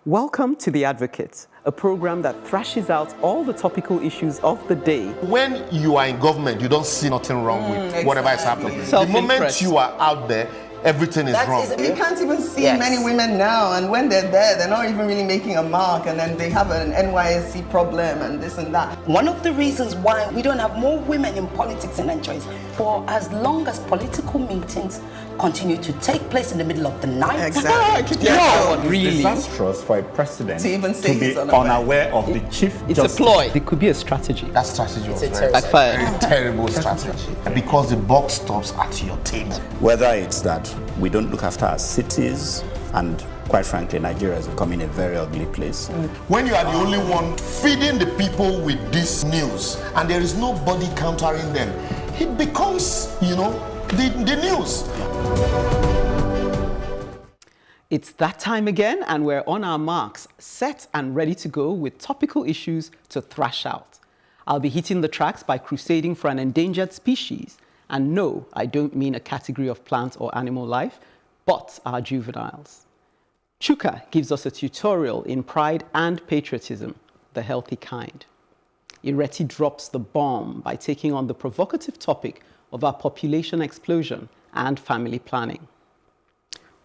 Welcome to The Advocate, a program that thrashes out all the topical issues of the day. When you are in government, you don't see nothing wrong with whatever is happening. The moment you are out there, everything is wrong. You can't even see many women now, and when they're there, they're not even really making a mark, and then they have an NYSC problem and this and that. One of the reasons why we don't have more women in politics in Nigeria is for as long as political meetings continue to take place in the middle of the night. Exactly. It's disastrous for a president to be unaware of the chief It's justice. a ploy. It could be a strategy. That strategy was Backfired. terrible strategy. Because the buck stops at your table. Whether it's that we don't look after our cities, and quite frankly, Nigeria is becoming a very ugly place. When you are the only one feeding the people with this news, and there is nobody countering them, it becomes, the news. It's that time again, and we're on our marks, set and ready to go with topical issues to thrash out. I'll be hitting the tracks by crusading for an endangered species. And no, I don't mean a category of plant or animal life, but our juveniles. Chuka gives us a tutorial in pride and patriotism, the healthy kind. Ireti drops the bomb by taking on the provocative topic of our population explosion and family planning.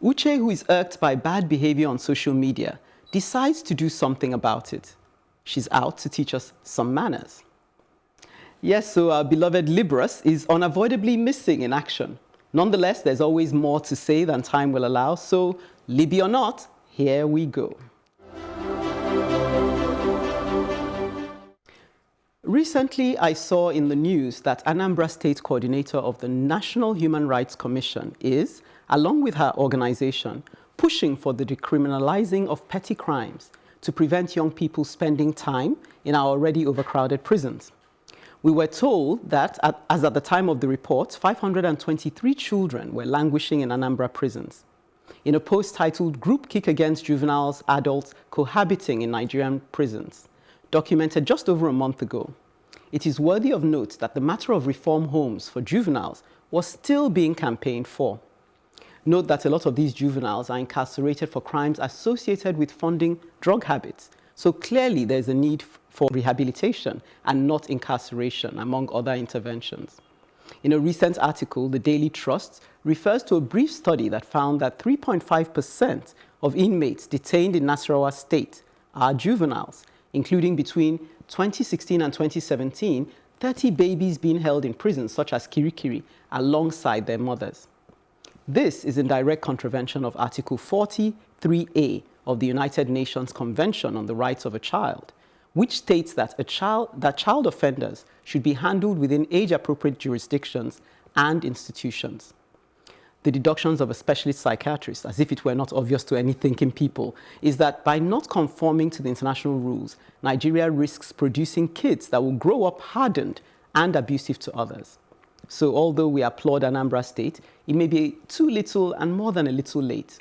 Uche, who is irked by bad behavior on social media, decides to do something about it. She's out to teach us some manners. Yes, so our beloved Libras is unavoidably missing in action. Nonetheless, there's always more to say than time will allow, so Libby or not, here we go. Recently, I saw in the news that Anambra State coordinator of the National Human Rights Commission is, along with her organization, pushing for the decriminalizing of petty crimes to prevent young people spending time in our already overcrowded prisons. We were told that, as at the time of the report, 523 children were languishing in Anambra prisons. In a post titled Group Kick Against Juveniles, Adults Cohabiting in Nigerian Prisons, documented just over a month ago, it is worthy of note that the matter of reform homes for juveniles was still being campaigned for. Note that a lot of these juveniles are incarcerated for crimes associated with funding drug habits, so clearly there's a need for rehabilitation and not incarceration, among other interventions. In a recent article, the Daily Trust refers to a brief study that found that 3.5% of inmates detained in Nasarawa State are juveniles, including between 2016 and 2017, 30 babies being held in prisons such as Kirikiri alongside their mothers. This is in direct contravention of Article 43A of the United Nations Convention on the Rights of a Child, which states that child offenders should be handled within age-appropriate jurisdictions and institutions. The deductions of a specialist psychiatrist, as if it were not obvious to any thinking people, is that by not conforming to the international rules, Nigeria risks producing kids that will grow up hardened and abusive to others. So although we applaud Anambra State, it may be too little and more than a little late.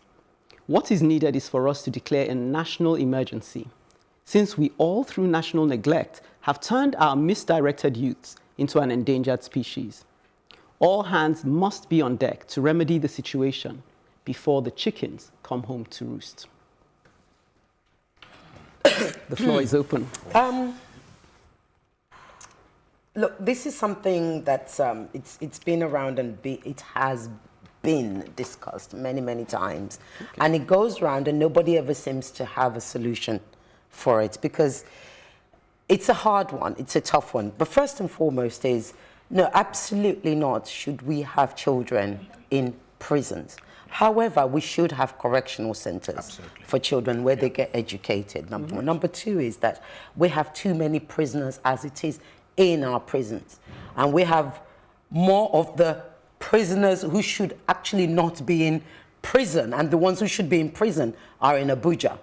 What is needed is for us to declare a national emergency, since we all, through national neglect, have turned our misdirected youths into an endangered species. All hands must be on deck to remedy the situation before the chickens come home to roost. The floor is open. Look, this is something that's it's been around and it has been discussed many, many times. Okay. And it goes around and nobody ever seems to have a solution for it because it's a hard one, it's a tough one. But first and foremost is, no, absolutely not should we have children in prisons. However, we should have correctional centers for children where they get educated, number one. Number two is that we have too many prisoners as it is in our prisons. And we have more of the prisoners who should actually not be in prison, and the ones who should be in prison are in Abuja.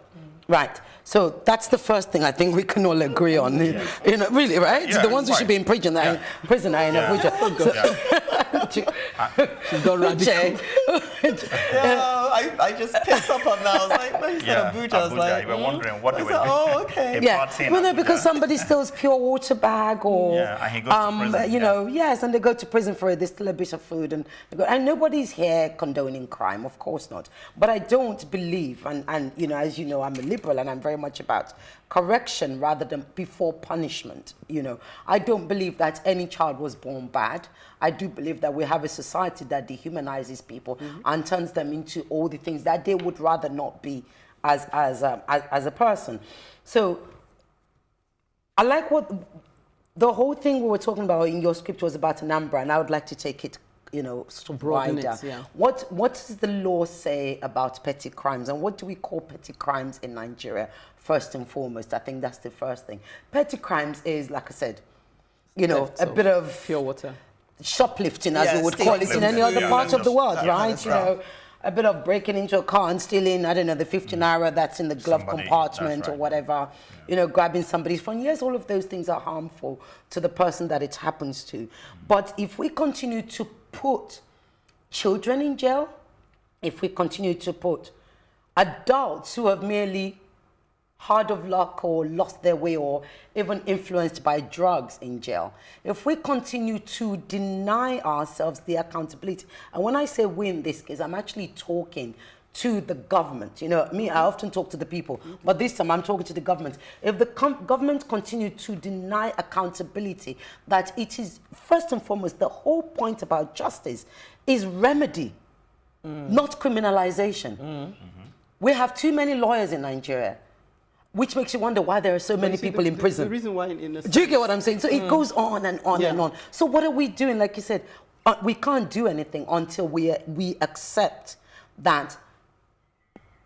Right. So that's the first thing I think we can all agree on. Really, right? Yeah, the ones who should be in prison are in Abuja. She's got radical. I just picked up on that. I was like, when you said Abuja, I was like, we were wondering what they were doing. Oh, okay. Well, no, because somebody steals pure water bag or, and he goes to prison, you know, yes, and they go to prison for it. They steal a bit of food, and nobody's here condoning crime, of course not. But I don't believe, and you know, as you know, I'm a liberal, and I'm very much about correction rather than before punishment. You know, I don't believe that any child was born bad. I do believe that we have a society that dehumanizes people and turns them into all the things that they would rather not be as a person. So I like what the whole thing we were talking about in your script was about Anambra, and I would like to take it, you know, sort of wider. What does the law say about petty crimes, and what do we call petty crimes in Nigeria? First and foremost, I think that's the first thing. Petty crimes is, like I said, you know, a bit of pure water. Shoplifting, as we would call it in any other part of the world, right? You know, a bit of breaking into a car and stealing, I don't know, the 50 naira that's in the glove compartment or whatever, you know, grabbing somebody's phone. Yes, all of those things are harmful to the person that it happens to. But if we continue to put children in jail, if we continue to put adults who have merely hard of luck or lost their way or even influenced by drugs in jail, if we continue to deny ourselves the accountability, and when I say we in this case, I'm actually talking to the government. You know, me, I often talk to the people, but this time I'm talking to the government. If the government continue to deny accountability, that it is, first and foremost, the whole point about justice is remedy, not criminalization. We have too many lawyers in Nigeria, which makes you wonder why there are so many people in prison. The reason why, in a sense, do you get what I'm saying? So it goes on and on and on. So what are we doing? Like you said, we can't do anything until we accept that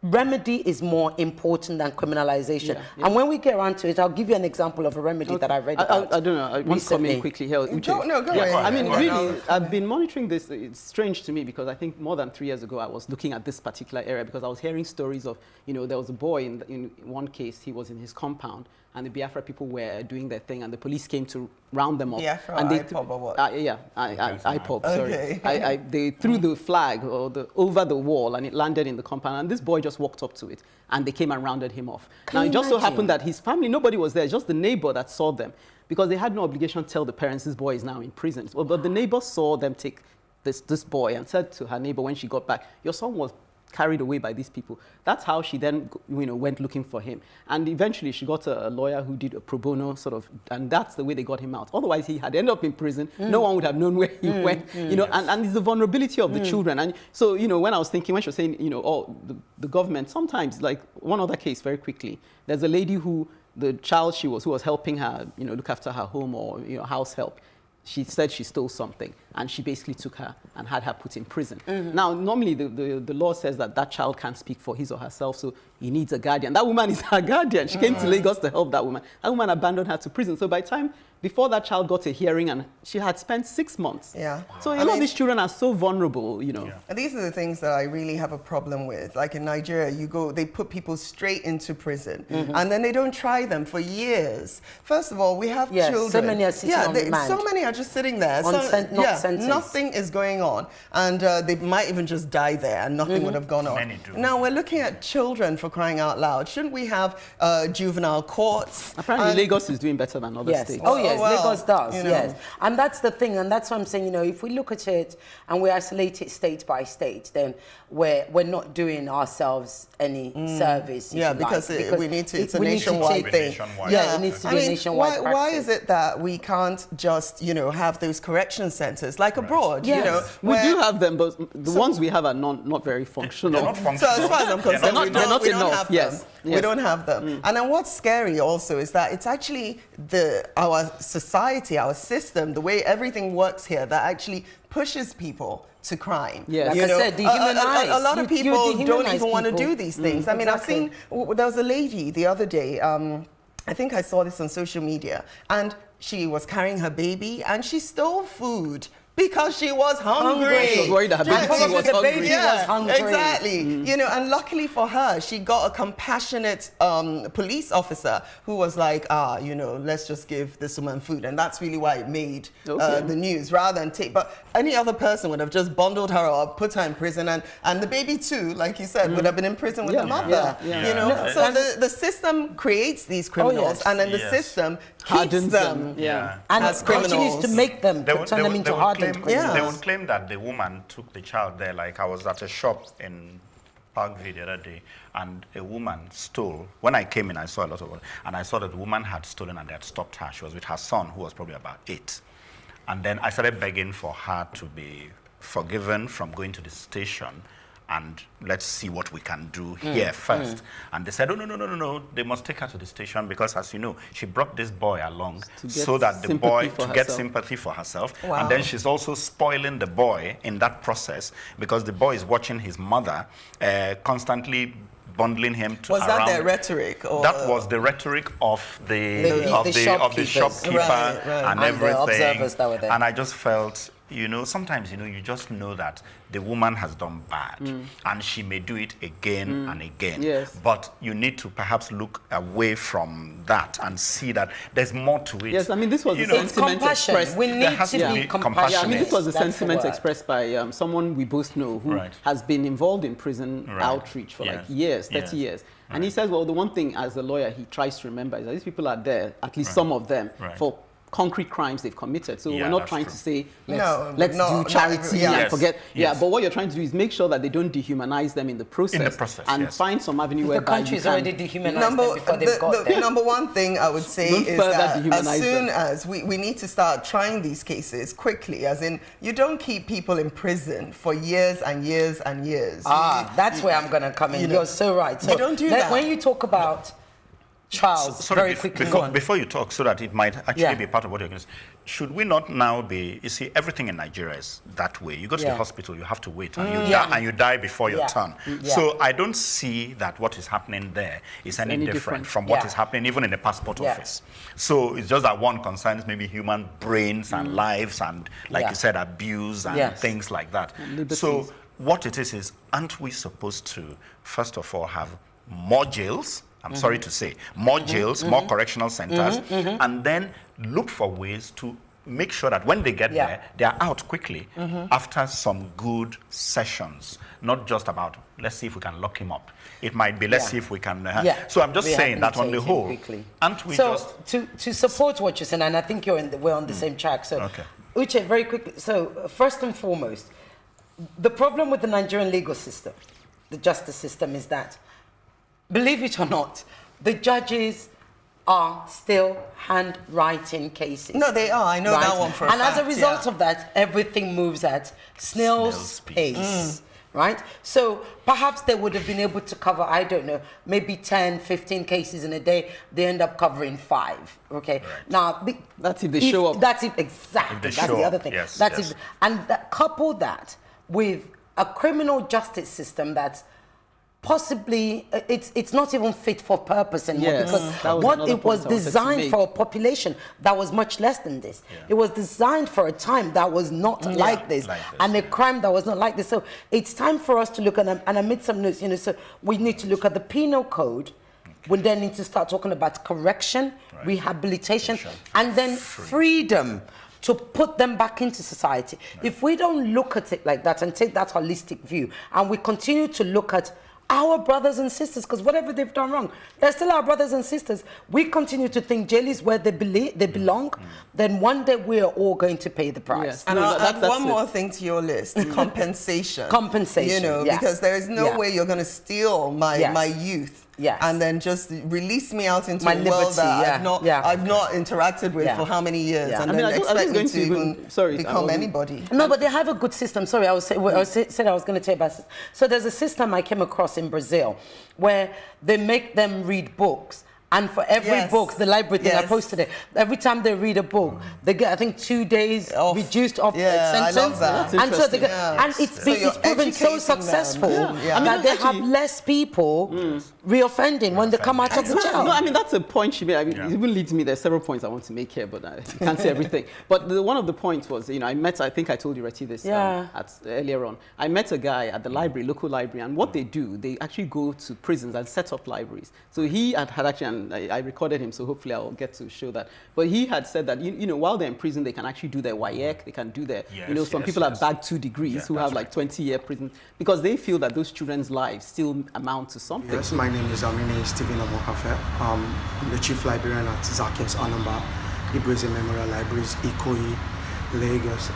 remedy is more important than criminalization. And when we get around to it, I'll give you an example of a remedy that I read about. I don't know. I want to come in quickly here. Go ahead. I mean, really, I've been monitoring this. It's strange to me because I think more than 3 years ago, I was looking at this particular area because I was hearing stories of, you know, there was a boy in one case, he was in his compound and the Biafra people were doing their thing and the police came to round them up. Biafra and they IPOB or what? IPOB, sorry. Okay. They threw the flag over the wall and it landed in the compound and this boy just walked up to it and they came and rounded him off. Now, it just so happened that his family, nobody was there, just the neighbor that saw them because they had no obligation to tell the parents this boy is now in prison. But the neighbor saw them take this boy and said to her neighbor when she got back, your son was carried away by these people. That's how she then, you know, went looking for him. And eventually she got a lawyer who did a pro bono sort of, and that's the way they got him out. Otherwise he had ended up in prison. No one would have known where he went, you know, and it's the vulnerability of the children. And so, you know, when I was thinking, when she was saying, you know, the government, sometimes, like one other case very quickly, there's a lady who, the child who was helping her, you know, look after her home or, you know, house help, she said she stole something and she basically took her and had her put in prison. Now, normally the law says that child can't speak for his or herself, so he needs a guardian. That woman is her guardian. She came to Lagos to help that woman. That woman abandoned her to prison. So by the time, before that child got a hearing, and she had spent 6 months. So a lot of these children are so vulnerable, you know. And these are the things that I really have a problem with. Like in Nigeria, they put people straight into prison, and then they don't try them for years. First of all, we have children. So many are sitting on remand. So many are just sitting there. Nothing is going on, and they might even just die there, and nothing would have gone on. Many do. Now we're looking at children, for crying out loud. Shouldn't we have juvenile courts? Apparently, Lagos is doing better than other states. Oh, yes, well, Lagos does, you know. yes. And that's the thing, and that's what I'm saying, you know, if we look at it and we isolate it state by state, then we're not doing ourselves any service. Because we need to, it's a nationwide thing. It needs to be a nationwide practice. Why is it that we can't just, you know, have those correction centers like abroad, you know? We do have them, but the ones we have are not very functional. They're not functional. So as far as I'm concerned, we don't have them. We don't have them. And then what's scary also is that it's actually our society, our system, the way everything works here that actually pushes people to crime. Yes. Like I said, dehumanize. A lot of people don't even want to do these things. I mean, Exactly. I've seen, there was a lady the other day, I think I saw this on social media, and she was carrying her baby and she stole food Because she was hungry. She was worried that her baby was hungry. Baby was hungry. Exactly. You know, and luckily for her, she got a compassionate police officer who was like, you know, let's just give this woman food. And that's really why it made the news rather than take. But any other person would have just bundled her up, put her in prison. And the baby too, like you said, would have been in prison with the mother. You know, so the system creates these criminals and then the system keeps them and as continues criminals. to make them, turn them into hardened criminals. They would claim that the woman took the child there. Like I was at a shop in Parkview the other day, and a woman stole. When I came in, I saw a lot of it, and I saw that the woman had stolen and they had stopped her. She was with her son, who was probably about 8. And then I started begging for her to be forgiven from going to the station, and let's see what we can do here first. And they said, oh, no, they must take her to the station because, as you know, she brought this boy along so that the boy, to get sympathy for herself. Wow. And then she's also spoiling the boy in that process because the boy is watching his mother constantly bundling him to Was that their rhetoric? Or? That was the rhetoric of the shopkeeper and everything. The observers that were there. And I just felt, you know, sometimes, you know, you just know that the woman has done bad and she may do it again and again. Yes. But you need to perhaps look away from that and see that there's more to it. Yes, I mean, this was the sentiment expressed. We need to be compassionate. Yeah, I mean, this was the sentiment expressed by someone we both know who has been involved in prison outreach for like years, 30 years. And he says, well, the one thing as a lawyer he tries to remember is that these people are there, at least some of them, for concrete crimes they've committed. So we're not trying to say, let's do charity and forget. But what you're trying to do is make sure that they don't dehumanize them in the process. And find some avenue where the country's already dehumanized them before they've got there. The number one thing I would say is that as soon as we need to start trying these cases quickly, as in you don't keep people in prison for years and years and years. That's where I'm going to come in. You're so right. So you don't do that. When you talk about Charles, very quickly. Before you talk, so that it might actually be part of what you're going to say, should we not now be, you see, everything in Nigeria is that way. You go to the hospital, you have to wait, and you die before your turn. So I don't see that what is happening there is any different from what is happening even in the passport office. So it's just that one concerns maybe human brains and lives and, like you said, abuse and things like that. So what it is, aren't we supposed to, first of all, have more jails? I'm sorry to say, more jails, more correctional centers, and then look for ways to make sure that when they get there, they are out quickly after some good sessions. Not just about, let's see if we can lock him up. It might be, let's see if we can... So I'm just saying that on the whole, aren't we just... To support what you're saying, and I think we're on the same track. So, Uche, very quickly. So, first and foremost, the problem with the Nigerian legal system, the justice system, is that believe it or not, the judges are still handwriting cases. No, they are. I know that one for a fact. And as a result of that, everything moves at snail's pace. Right? So perhaps they would have been able to cover, I don't know, maybe 10, 15 cases in a day. They end up covering 5. Okay. Now, that's if they show up. That's it, exactly. That's the other thing. That's it. And couple that with a criminal justice system that's possibly it's not even fit for purpose anymore because what it was designed for a population that was much less than this. It was designed for a time that was not like this, and a crime that was not like this. So it's time for us to look at, and amid some news, you know, so we need to look at the penal code. We then need to start talking about correction, rehabilitation, and then freedom to put them back into society. If we don't look at it like that and take that holistic view, and we continue to look at our brothers and sisters, because whatever they've done wrong, they're still our brothers and sisters. We continue to think jail is where they belong, then one day we are all going to pay the price. Yes. And I'll add one more thing to your list, compensation. Compensation, you know, because there is no way you're going to steal my youth. And then just release me out into a world that I've not interacted with for how many years, and then expect me to even become anybody. No, but they have a good system. Sorry, I was going to tell you about this. So there's a system I came across in Brazil where they make them read books And for every book, the library thing, I posted it. Every time they read a book, they get, I think, 2 days reduced off sentence. I love that. And so they get, and it's proven so successful that they have less people reoffending when they come out of the jail. No, I mean, that's a point she made. I mean, it even leads me, there's several points I want to make here, but I can't say everything. But one of the points was, you know, I think I told you, Reti, this earlier on. I met a guy at the library, local library, and what they do, they actually go to prisons and set up libraries. So he had actually, and I recorded him, so hopefully I'll get to show that. But he had said that, you know, while they're in prison, they can actually do their WAEC, they can do their, you know, some people have bagged 2 degrees who have like 20-year prison, because they feel that those children's lives still amount to something. Yes, my name is Amine Stephen Omokafe. I'm the chief librarian at Zacchaeus Anamba, Ibreze Memorial Libraries, Ikoyi, Lagos.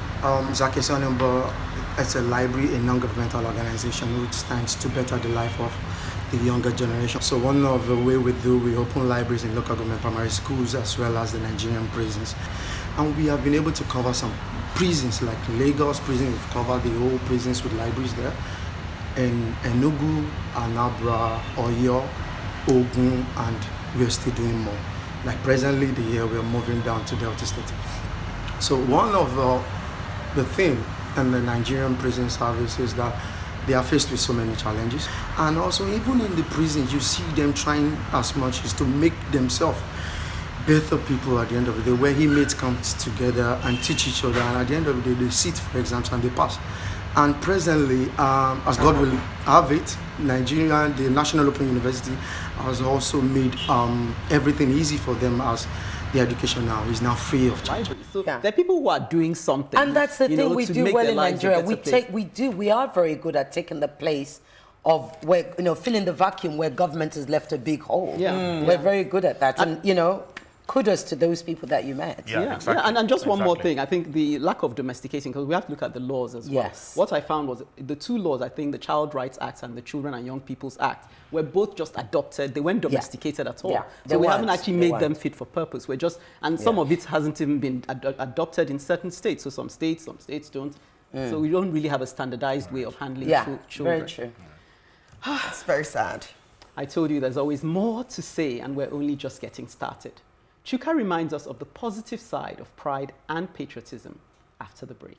Zacchaeus Anamba is a library, a non-governmental organization which stands to better the life of the younger generation. So one of the way we open libraries in local government primary schools as well as the Nigerian prisons. And we have been able to cover some prisons like Lagos prison. We've covered the whole prisons with libraries there. In Enugu, Anambra, Oyo, Ogun, and we're still doing more. Like presently the year we're moving down to Delta State. So one of the thing in the Nigerian prison service is that they are faced with so many challenges. And also even in the prisons, you see them trying as much as to make themselves better people at the end of the day, where inmates come together and teach each other, and at the end of the day, they sit for exams and they pass. And presently, as God will have it, Nigeria, the National Open University has also made everything easy for them, as the education now is now free of charge. So there are people who are doing something. And that's the thing we do well in Nigeria. We are very good at taking the place of where, you know, filling the vacuum where government has left a big hole. We're very good at that. And, you know, kudos to those people that you met. Exactly. And just one more thing. I think the lack of domesticating, because we have to look at the laws as well. What I found was the 2 laws, I think the Child Rights Act and the Children and Young People's Act, were both just adopted. They weren't domesticated at all. So we haven't actually made them fit for purpose. We're just, and some of it hasn't even been adopted in certain states. So some states don't. So we don't really have a standardized way of handling children. Very true. It's very sad. I told you there's always more to say, and we're only just getting started. Chuka reminds us of the positive side of pride and patriotism after the break.